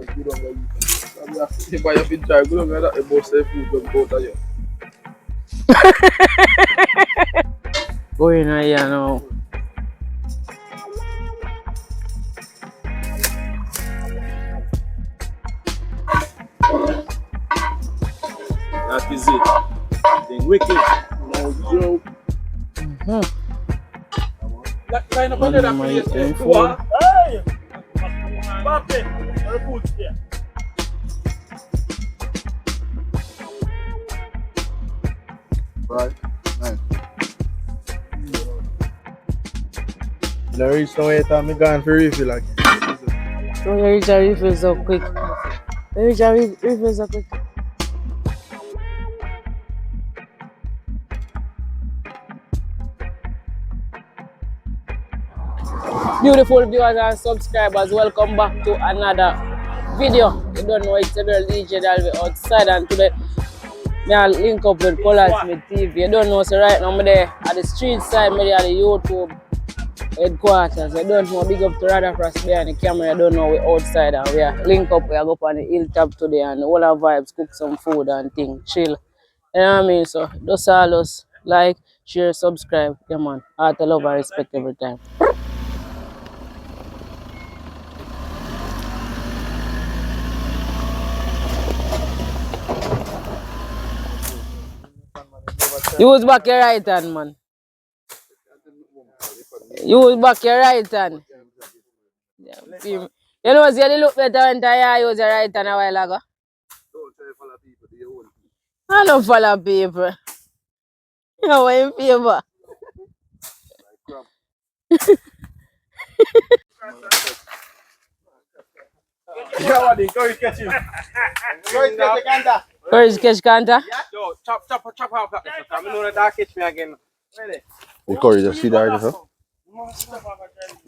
If I have been trying to go that about food jump out of you. Go in here now. That is it. Then wicked. No joke. Line up under that place. What? Hey! Pappy! Where the food's there? Right. Nice. There is no way I'm going for refill again. So you reach a refill so quick. You reach a refill so quick. Beautiful viewers and subscribers, welcome back to another video. You don't know it's a girl DJ Dalvy outside, and today I link up with ColazSmith TV. You don't know, so right now I'm there at the street side, I'm there at the YouTube headquarters. You don't know, big up to Ratty behind the camera. You don't know, we're outside and we are link up. We are go up on the hilltop today and all our vibes, cook some food and things, chill. You know what I mean? So just all us like, share, subscribe. Yeah man, heart, love and respect every time. Use back your right hand, man. Use back your right hand. You know, see, you look better when you use your right hand a while ago. Don't try to follow people, do your own. I don't follow people. You know what in favor. Courage catch him. Courage catch Canta. Courage catch Canta? Yo, chop off that. I'm going to catch me again. Ready? The courage, you see that right there?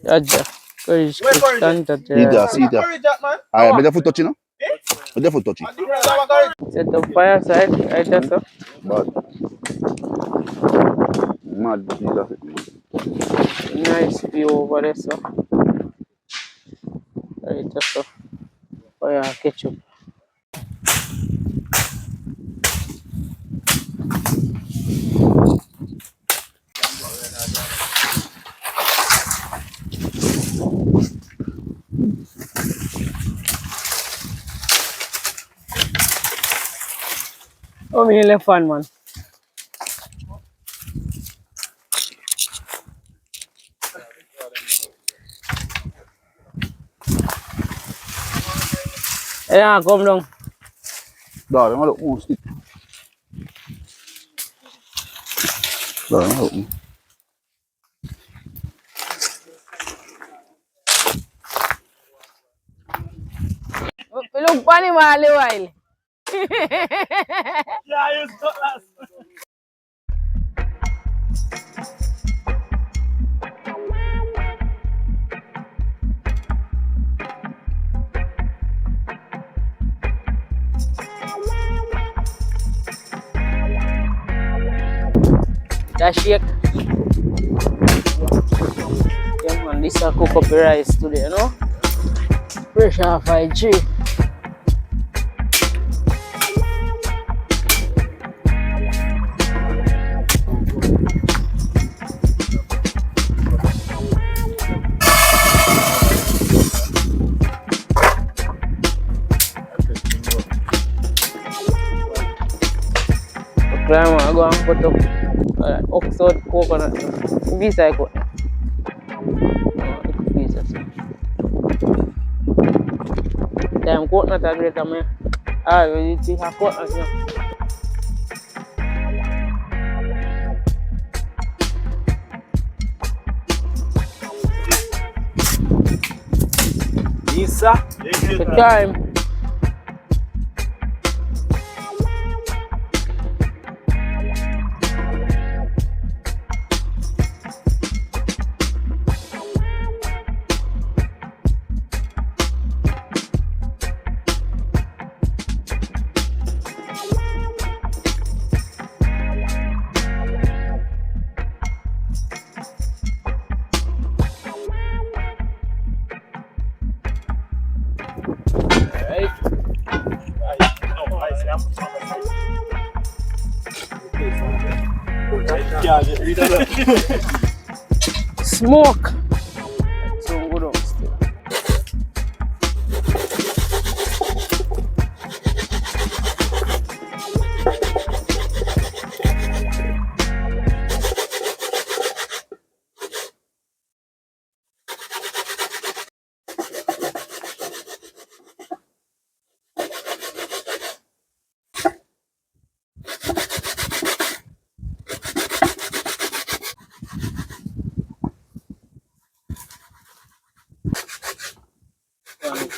Gotcha. Courage catch Canta. See that. Alright, but the foot touch, you know? But the foot touch. Set up fire side, right there, sir. But mad, Jesus. Nice view over there, sir. Right there, sir. Fire ketchup. Oh, me left fun, man. Yeah, come down. Daar, maar dat ons niet. Daar, ook niet. Look funny, man, while. Yeah, you got that. That shake. Yeah, man, this is a cook up the rice today, you know? Fresh off 5G. Climer, go and put up Oxford coconut. This I got. Damn coconut are great, man. Ah, you see how coconut now. Yes, sir. The time. Smoke. So good on still.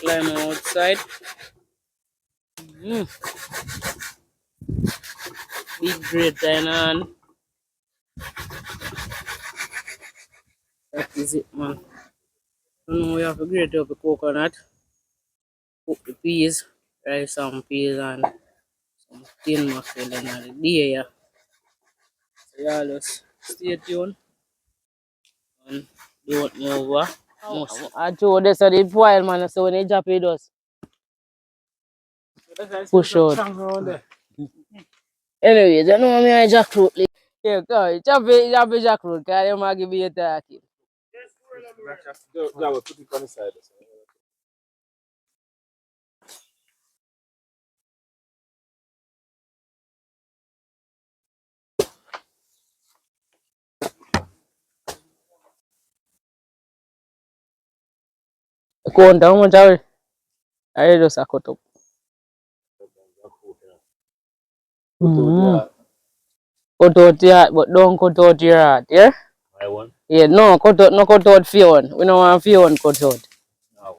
Climb outside. Big great on. That is it, man. Now we have to grate up the coconut, cook the peas, fry some peas and some tin mackerel and the day, yeah. So y'all just stay tuned and don't move over. I told this the wild man, so when they drop it does push out. Anyways, I know me I jackfruit. Yeah, go. Chop it jackfruit, because you might give me a talking. Yeah, we'll put it on the side. Conta, how much are I just a cut up. Cut out your heart, but don't cut out your heart, yeah? I want. Yeah, no, cut out Fion. We don't want Fion cut out. No.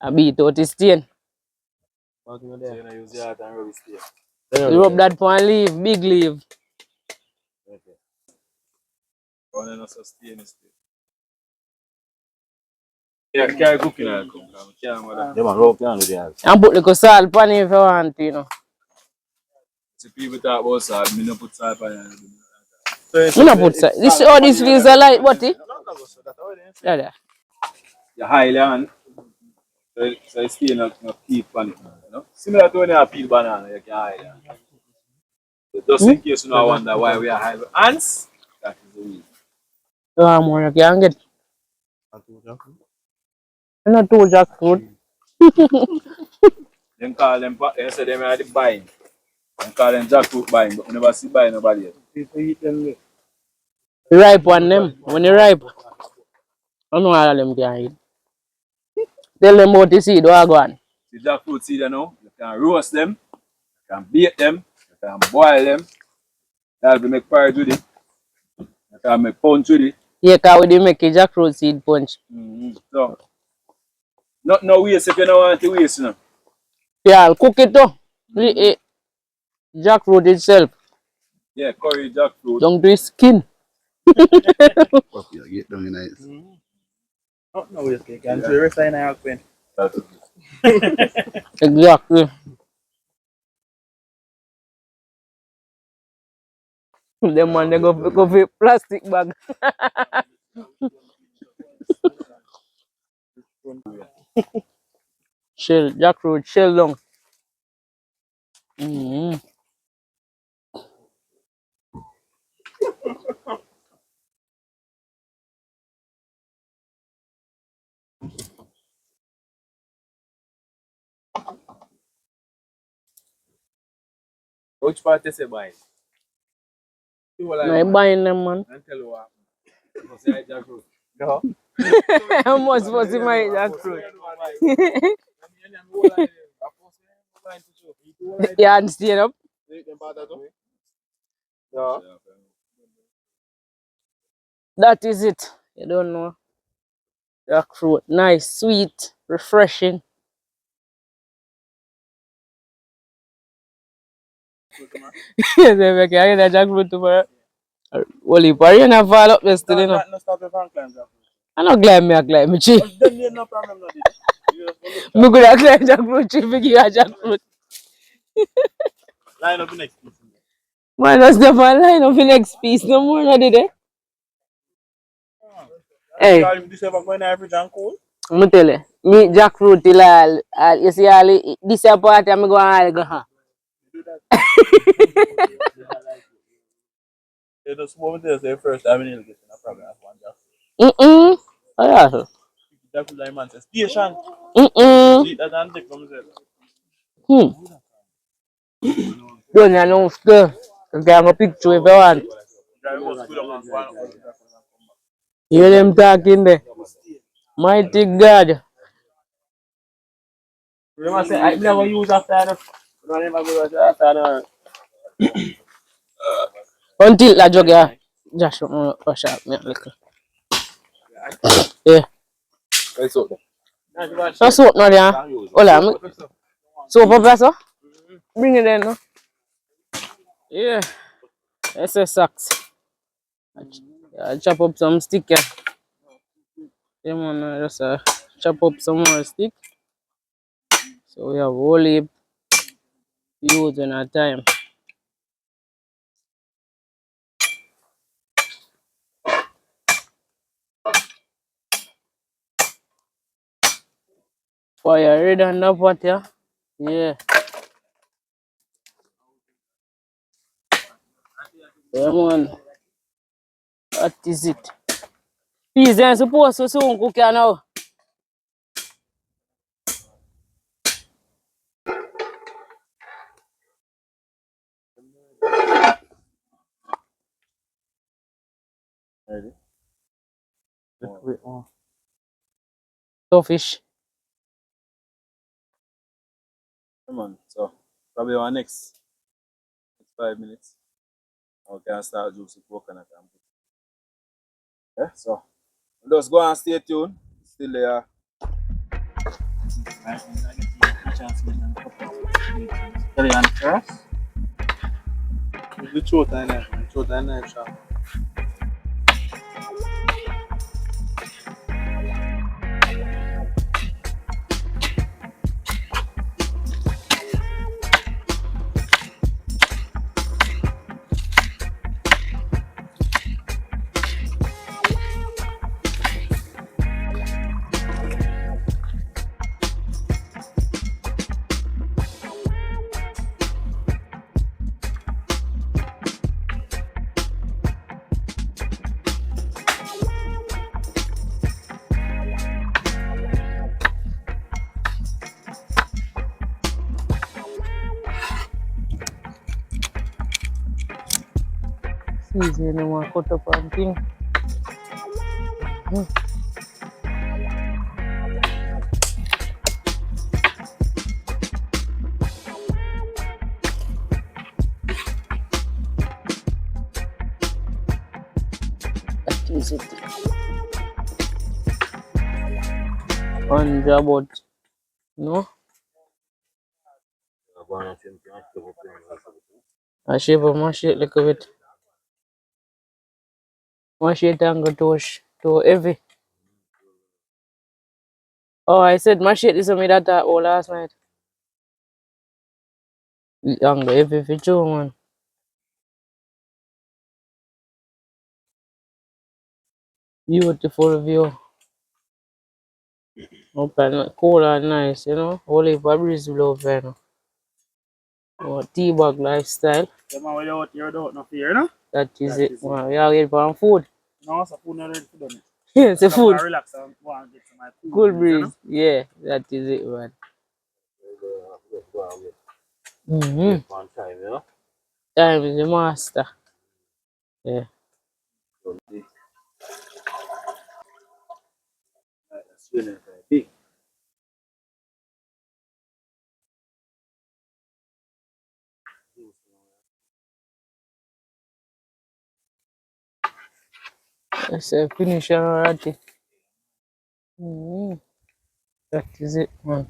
I beat out the stain. So you use your heart and rub it here. You rub that one leaf, big leaf. Okay. One and also stain is still. Yeah, carry cooking oil come. Yeah, man, rub down with the oil. And put the salt on it if you want, you know. So people talk about salt, me no put salt on it. Me no put salt. This feels a light butty. Yeah. You highly on. So it's still not keep on it. You know? Similar to when you peel banana, you can highly on. So just in case you don't wonder why we are high ants, that is the reason. More you can get. Not too jackfruit. Them call them, they say them are the buying. Them call them jackfruit buying, but we never see buying nobody yet. People eat them. Ripe on them. When they ripe, I know all of them can eat. Tell them about the seed, what go on. The jackfruit seed, you know, you can roast them, you can bake them, you can boil them. That'll be make porridge with it. You can make punch with it. Yeah, because we make a jackfruit seed punch. So, not no waste if you don't want to waste, you know. Yeah, I'll cook it too. Jackfruit itself. Yeah, curry jackfruit. Don't do skin. Pappy, I get them nice. No waste, you can do everything I have been. Exactly. Them man they go for plastic bag. Shell, jackfruit, shell long. Which part is it buying? I'm buying them, man. And tell you what. Because I jackfruit. No. How much was in my jackfruit? Yeah, and stand up. Yeah. That is it. You don't know. Jackfruit, nice, sweet, refreshing. Yes, I can get a jackfruit tomorrow. Only party and I fall up yesterday. No, I don't climb me, I climb me tree. No problem, no. Me could have climbed jackfruit tree if you a jackfruit. Line up the next piece. Man, that's the man line of the next piece. No more, no, did they? Hey. This ever going every junk cool? I'm tell you, me jackfruit till all, you see all this party I'm going to go. You just want to say first time in get in a problem. One just. Oh yeah. That's like man says station. Eat that and take from there. Don't you know still? You can have a picture if you want. Drive must go down and go and Hear them talking there. Mighty God. remember say I never use after that. I never go after that. Until that jug, yeah. Just wash up me a little. Yeah. It's okay. No soap now, yeah. Hold on. Soap up there, so? Bring it in, no? Yeah. That's a socks. I chop up some stick, yeah. Yeah, man, just chop up some more stick. So we have whole heap use in our time. Fire ready on the pot, yeah? Yeah. Yeah, man. What is it? Peas ain't supposed to soon cook here now. Ready? So fish. Come on. So probably our next 5 minutes. We can start juicy coconut and put. Yeah, so just go and stay tuned. Still there. The throat and knife, man. Throat and knife shop. Easy, no more cut up and thing. That is it. On Jahbut. No? I shave up my shit like a bit. My shit and go to heavy. Oh, I said my shit is me that all last night. And go heavy for two, man. Beautiful view. Open, cool and nice, you know. Only for breeze blow, you know. Oh, Teabag lifestyle. The man when you out here don't no fear, no? That is it, man. We are getting for food. No, so food not ready for done it. Yeah, it's a So food. I relax and go and get some Cool breeze, you breeze. Yeah, that is it, man. Time is the master. Yeah. That's really big. That's a finish already. That is it, man.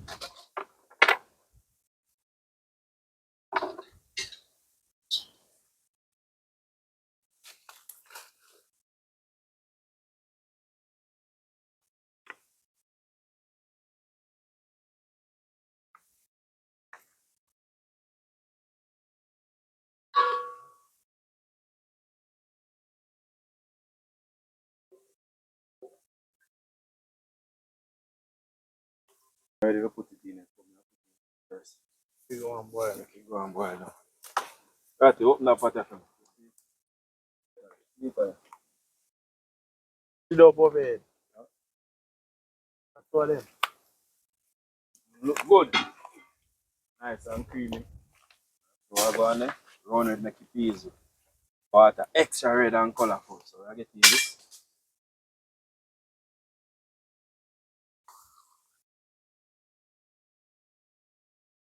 Ready to put it in it first. You go and boil, you go and boil now. Ratty, open up pot. Sit up over it. That's what it is. Look good. Nice and creamy. So I go on there, run it, make it easy. Water extra red and colorful. So I get this.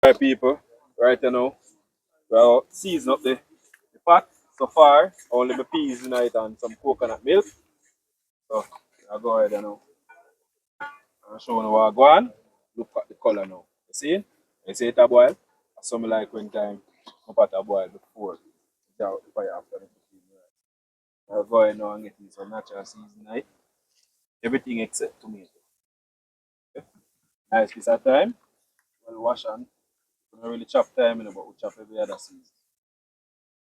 Alright people, right now, we're season up the pot. So far, only the peas in it and some coconut milk. So I'll go ahead and now. I'll show you what I go on. Look at the color now. You see? You see it a boil? Something like when time I put a boil before. The fire after the 15 minutes. I'll go ahead now and get this some natural seasoning. Everything except tomato. Okay? Nice piece of thyme. We'll wash and we don't really chop thyme, but we chop every other season.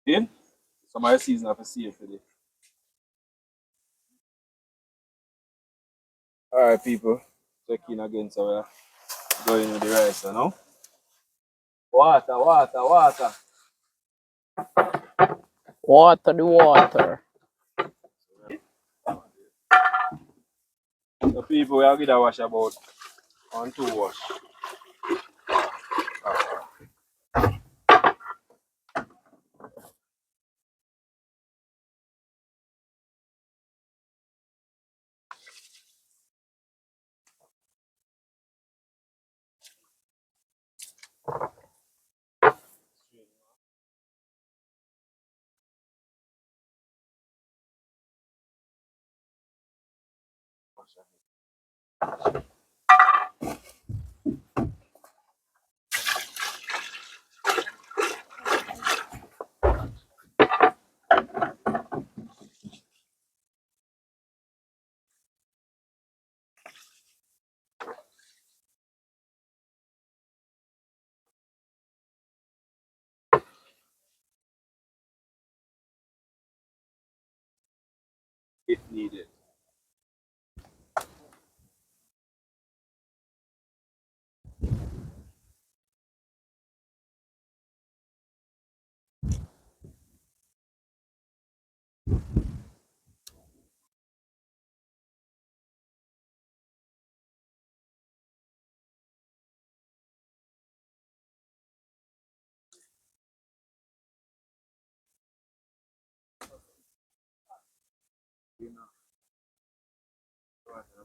Okay? Some of the season have to see it today. Alright people, check in again so we're going with the rice now. Water, water, water. Water the water. So people, we'll give that wash about 1-2 wash. If needed.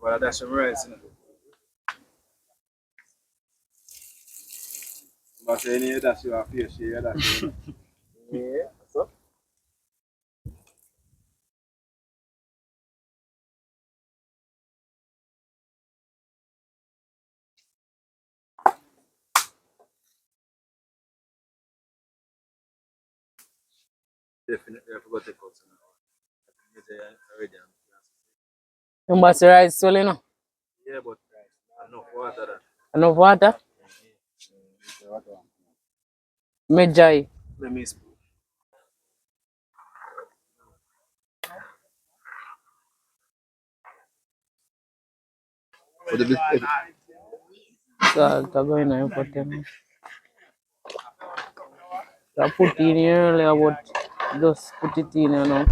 But that's some rice, you know. But any that's your fish, yeah, that's it. Yeah, so. Definitely, I forgot to cut some. Already. You must rice well, you know. Yeah, but enough water. Enough water? Medjai. Let me spoon. Salt, I'm going to put them. I put in here earlier, but just put it in, you know.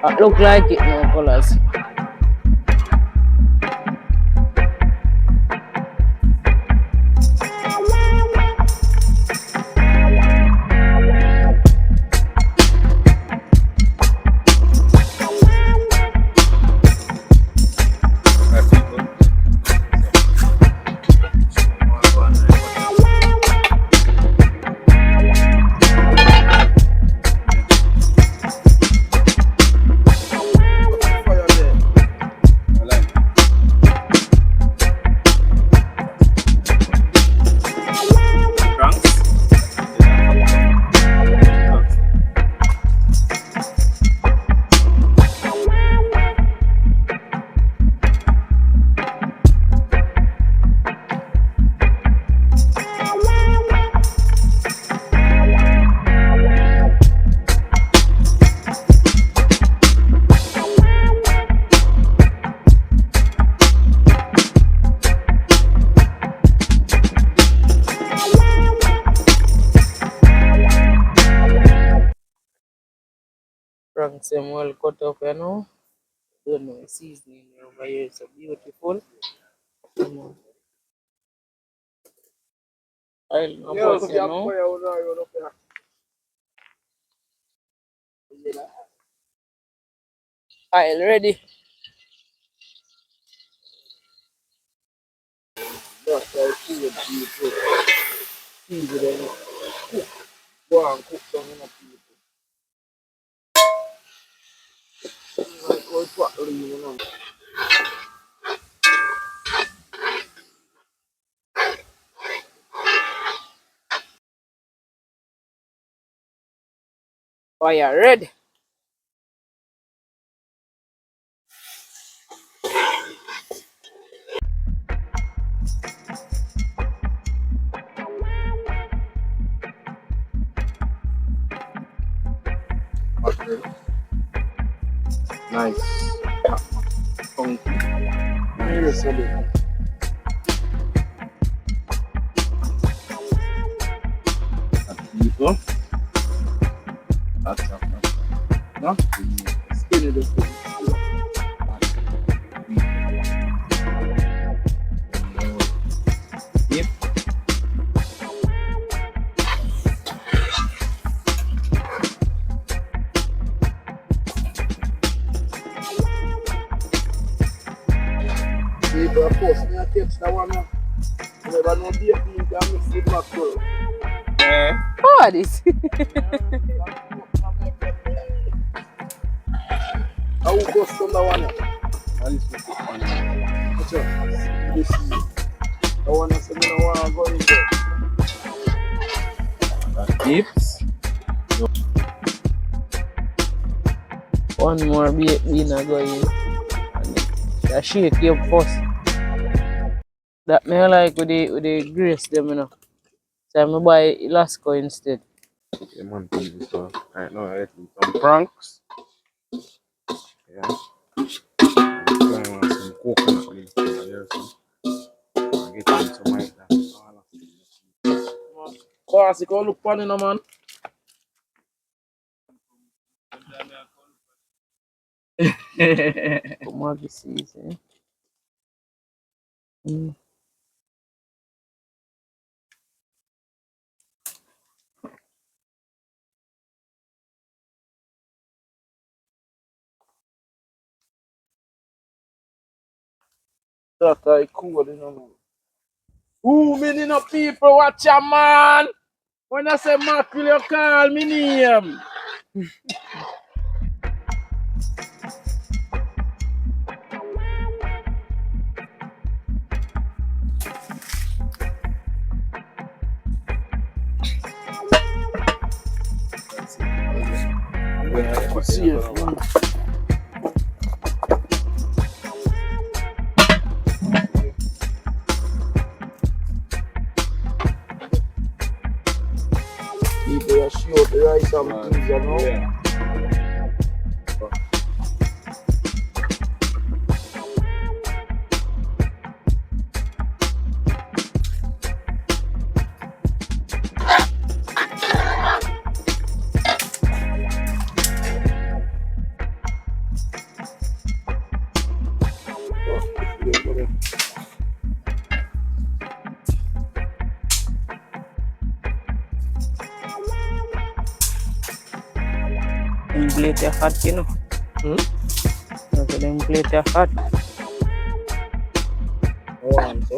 It look like it now, colors. them well cut up, you know. Don't know, seasoning over here is so beautiful. Oil no bus, you know. Oil ready. That's how food people. Easy then. Go and cook some in a people. Like how it's what lean, you know. Fire ready. Mackerel. Nice. Funky. Very solid. People. That's up. No? Skinny the food. Yep. People are posting a text that one. You never know the bean can mix with mackerel. What is How we custom that one? That is for cook one. Watch out. This is that one I said I don't want to go in there. That tips. one more baked bean I go in. And I shake you up first. That me like with the grace them, you know. So I buy Elasco instead. Okay, man, TV so right now I eating some pranks. Yeah. I'm trying some coconut leaves here, so I'm getting some like that. Classic, all look funny, no man. Maggi season. That I cool, you know, man. Ooh, many no people watch a man. When I say mackerel, you call me name. See it. People are sure the rice and peas, you know. Yeah. Them plate are hot, you know. So them plate are hot. Oh, I'm so.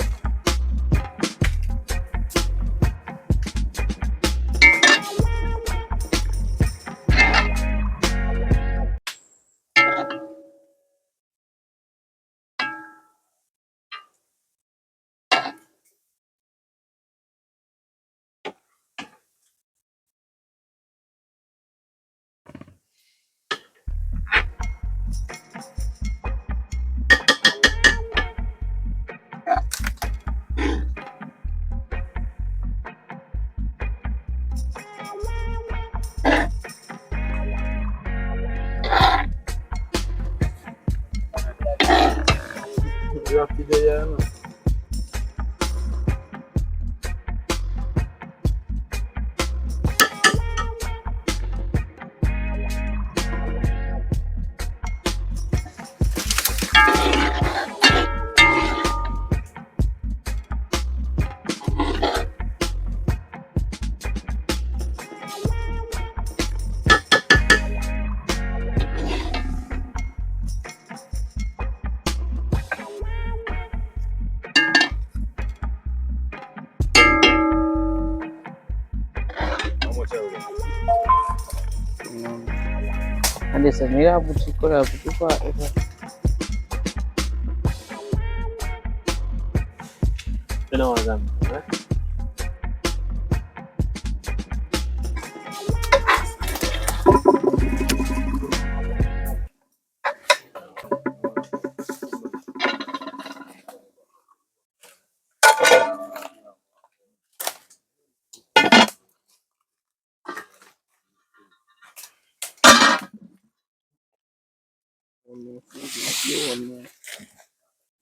Ratty there, you know. And this one, I put the color, put the part. You know what I'm saying?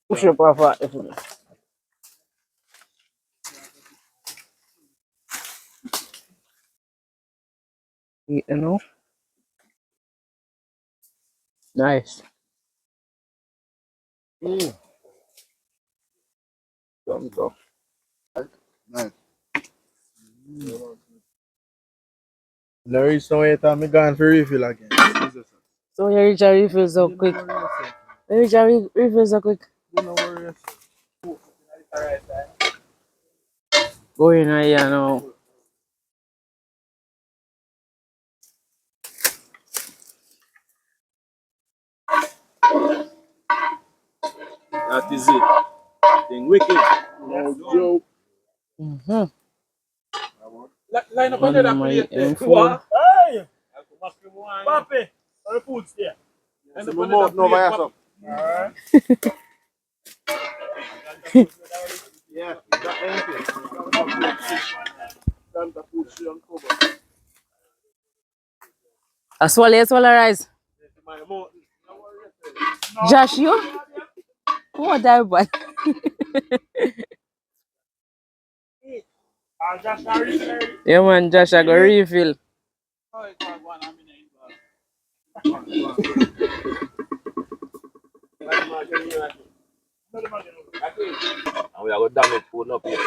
Push up off that. You know? Nice. Nice. Larry, so yet I'm going for refill again. So you reach a refill so quick. You reach a refill so quick. Don't worry. Go in here now. That is it. Thing wicked. No joke. Mm-hmm. Line up One under that of my plate there. info. Hey! Pappy! On the food there. So my mouth no by yourself. Alright. Yeah, that anything. Canta food she uncover. I swallow rice. My mouth. Josh, you? What that bad? Yeah man, Josh, I got refill. And we are going to damage food up here.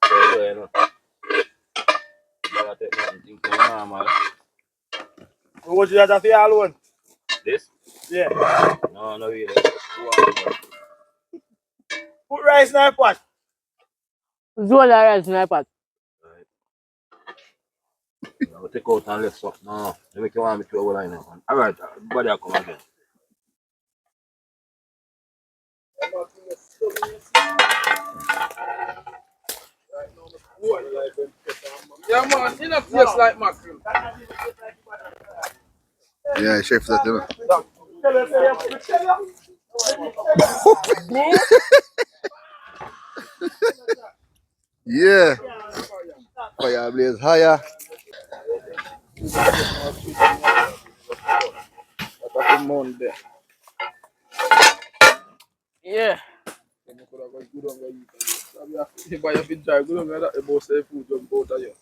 So, you know. Gotta take something to normal. What you have to all alone? This? Yeah. No, no, really. Put rice in the pot. Swallow rice in my pot. I will take out and lift up. No, let me come on with you over line now. Alright, everybody will come again. Yeah, man, it not taste like mackerel. Yeah, chef that, you know. Yeah. Fire blaze higher. That's a Monday. Yeah. If I have been trying, good on that about say food jump out of you.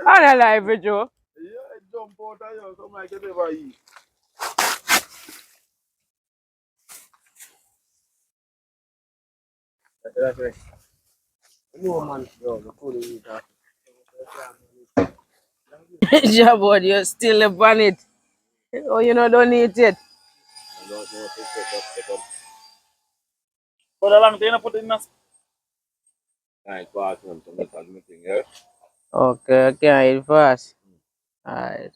I'm not live with you. Yeah, it jump out of you, something like you never eat. That's right. No man, yo, the food is that. Jahbut, you're still upon it. Oh, you know, don't eat it. For a long time, I put it in a... Alright, pass on to make anything here. Okay, okay, I eat fast. Alright.